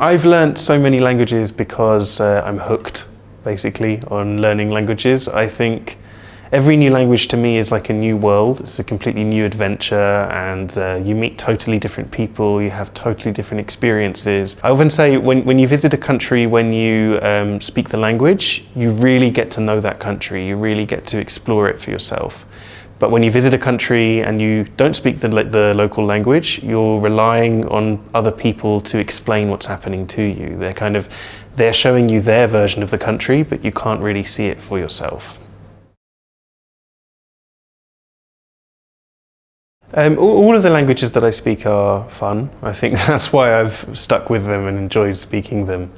I've learnt so many languages because I'm hooked, basically, on learning languages. I think every new language to me is like a new world. It's a completely new adventure, and you meet totally different people, you have totally different experiences. I often say when you visit a country, when you speak the language, you really get to know that country, you really get to explore it for yourself. But when you visit a country and you don't speak the local language, you're relying on other people to explain what's happening to you. They're showing you their version of the country, but you can't really see it for yourself. All of the languages that I speak are fun. I think that's why I've stuck with them and enjoyed speaking them.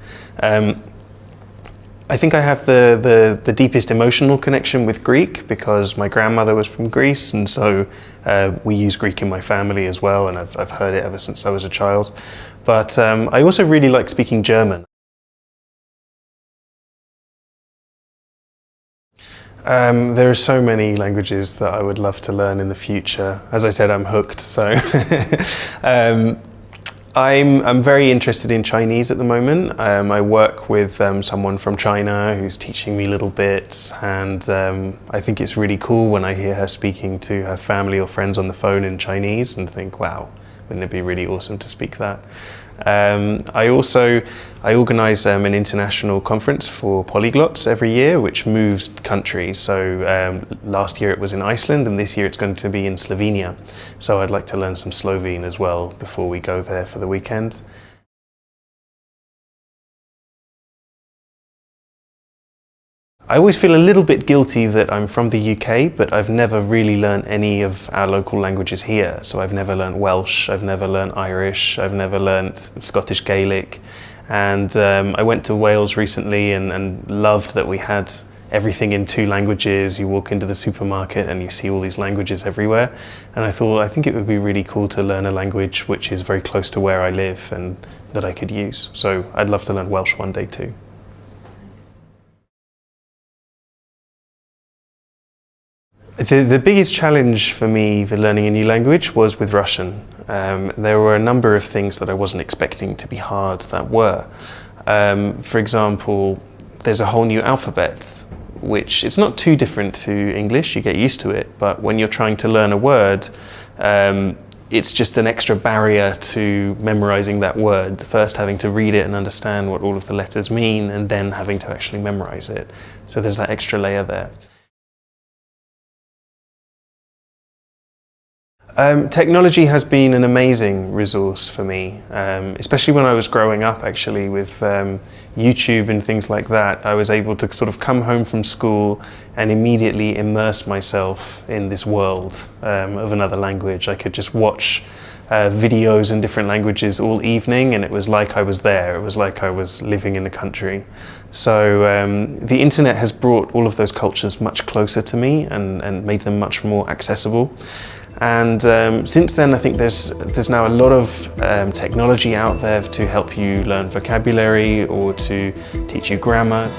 I think I have the deepest emotional connection with Greek because my grandmother was from Greece, and so we use Greek in my family as well, and I've heard it ever since I was a child. But I also really like speaking German. There are so many languages that I would love to learn in the future. As I said, I'm hooked, so I'm very interested in Chinese at the moment. I work with someone from China who's teaching me little bits, and I think it's really cool when I hear her speaking to her family or friends on the phone in Chinese and think, wow, wouldn't it be really awesome to speak that? I organise an international conference for polyglots every year, which moves countries. So last year it was in Iceland, and this year it's going to be in Slovenia. So I'd like to learn some Slovene as well before we go there for the weekend. I always feel a little bit guilty that I'm from the UK, but I've never really learned any of our local languages here. So I've never learned Welsh, I've never learned Irish, I've never learned Scottish Gaelic. And I went to Wales recently and loved that we had everything in 2 languages. You walk into the supermarket and you see all these languages everywhere. And I think it would be really cool to learn a language which is very close to where I live and that I could use. So I'd love to learn Welsh one day too. The biggest challenge for me for learning a new language was with Russian. There were a number of things that I wasn't expecting to be hard that were. For example, there's a whole new alphabet, which it's not too different to English, you get used to it, but when you're trying to learn a word, it's just an extra barrier to memorizing that word. First having to read it and understand what all of the letters mean, and then having to actually memorize it. So there's that extra layer there. Technology has been an amazing resource for me, especially when I was growing up actually with YouTube and things like that. I was able to sort of come home from school and immediately immerse myself in this world of another language. I could just watch videos in different languages all evening, and it was like I was there. It was like I was living in the country. So the internet has brought all of those cultures much closer to me and made them much more accessible. And since then, I think there's now a lot of technology out there to help you learn vocabulary or to teach you grammar.